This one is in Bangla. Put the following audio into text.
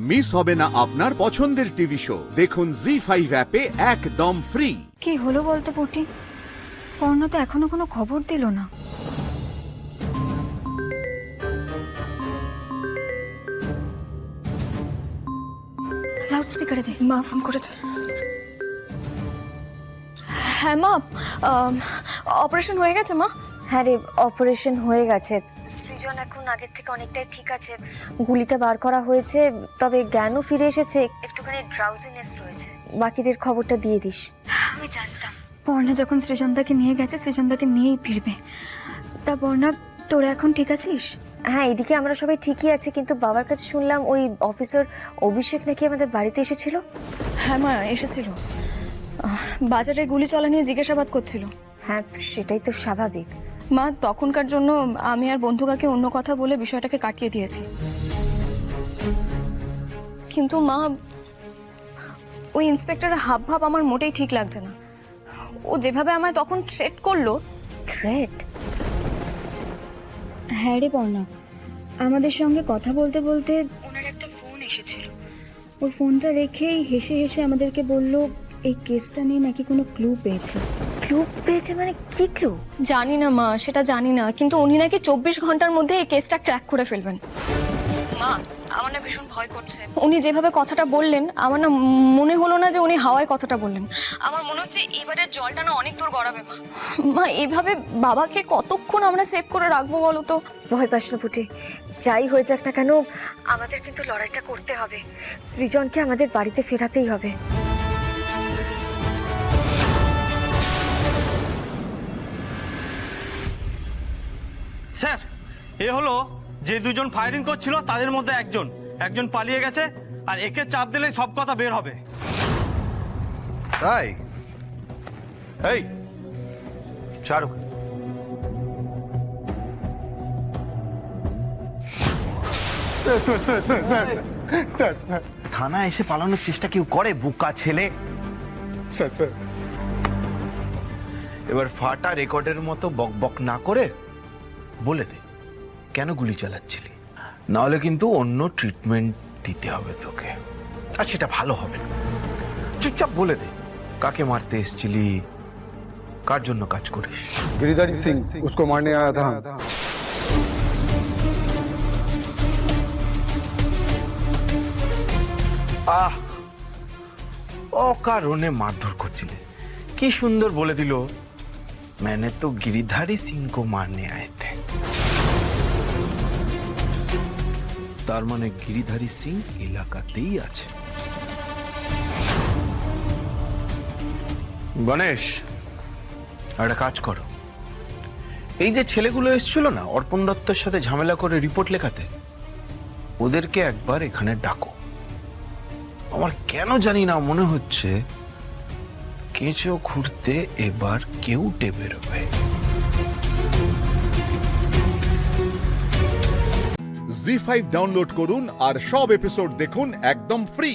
মিস হবে না আপনার পছন্দের টিভি শো। দেখুন জি5 অ্যাপে একদম ফ্রি। কি হলো বলতো পুটি? পর্ণ তো এখনো কোনো খবর দিল না। লাউড স্পিকারে দে। মা ফোন করেছে। হ্যাঁ মা, অপারেশন হয়ে গেছে মা? হ্যাঁ রে, অপারেশন হয়ে গেছে। সৃজন এখন আগের থেকে অনেকটাই ঠিক আছে। গুলিটা বার করা হয়েছে, তবে জ্ঞানও ফিরে এসেছে, একটুখানি ড্রাউজিনেস রয়েছে। বাকিদের খবরটা দিয়ে দিস। আমি জানতাম পর্ণা যখন সৃজনদাকে নিয়ে গেছে সৃজনদাকে নিয়েই ফিরবে। তা পর্ণা, তোরা এখন ঠিক আছিস? হ্যাঁ, এদিকে আমরা সবাই ঠিকই আছি, কিন্তু বাবার কাছে শুনলাম ওই অফিসার অভিষেক নাকি আমাদের বাড়িতে এসেছিল। হ্যাঁ মা, এসেছিল। বাজারে গুলি চলা নিয়ে জিজ্ঞাসাবাদ করছিল। হ্যাঁ, সেটাই তো স্বাভাবিক। মা, তখনকার জন্য আমি আর বন্ধুকাকে অন্য কথা বলে বিষয়টাকে কাটিয়ে দিয়েছি। কিন্তু মা, ওই ইন্সপেক্টরের হাবভাব আমার মোটেই ঠিক লাগছে না। ও যেভাবে আমায় তখন থ্রেট করলো। থ্রেট? হ্যাঁ রে পর্ণা, আমাদের সঙ্গে কথা বলতে বলতে ওনার একটা ফোন এসেছিল। ওই ফোনটা রেখেই হেসে হেসে আমাদেরকে বলল এই কেসটা নিয়ে নাকি কোনো ক্লু পেয়েছে। ক্লু পেয়েছে মানে কি ক্লু? জানি না মা, সেটা জানি না, কিন্তু উনি নাকি 24 ঘন্টার মধ্যে এই কেসটা ক্র্যাক করে ফেলবেন। মা, আমার না ভীষণ ভয় করছে। উনি যেভাবে কথাটা বললেন, আমার না মনে হলো না যে উনি হাওয়ায় কথাটা বললেন। আমার মনে হচ্ছে এবারের জলটা না অনেক দূর গড়াবে। মা মা, এইভাবে বাবাকে কতক্ষণ আমরা সেভ করে রাখবো বলো তো? ভয় পাস না পুটি, যাই হয়ে যাক না কেন আমাদের কিন্তু লড়াইটা করতে হবে। সৃজনকে আমাদের বাড়িতে ফেরাতেই হবে। স্যার, এ হলো যে দুজন ফায়ারিং করছিল তাদের মধ্যে একজন পালিয়ে গেছে, আর একে চাপ দিলেই সব কথা বের হবে। তাই? এই শাহরুখ, থানায় এসে পালানোর চেষ্টা কেউ করে? বোকা ছেলে। এবার ফাটা রেকর্ডের মতো বক বক না করে বলে দে কেন গুলি চালাচ্ছিলি, না হলে কিন্তু অন্য ট্রিটমেন্ট দিতে হবে তোকে, আর সেটা ভালো হবে না। চুপচাপ বলে দে কাকে মারতে এসেছিলি, কার জন্য কাজ করিস। गिरिधारी सिंह, उसको मारने आया था। আহ, অকারণে মারধর করছিলে। কি সুন্দর বলে দিল, मैंने तो गिरिधारी सिंह को मारने आए थे। তার মানে গিরিধারী সিং এলাকাতেই আছে। গণেশ, একটা কাজ করো, এই যে ছেলেগুলো এসেছিল না অর্পণ দত্তর সাথে ঝামেলা করে রিপোর্ট লেখাতে, ওদেরকে একবার এখানে ডাকো। আমার কেন জানি না মনে হচ্ছে কেঁচো খুঁড়তে এবার কেউটে বেরোবে। জি5 ডাউনলোড করুন আর সব এপিসোড দেখুন একদম ফ্রি।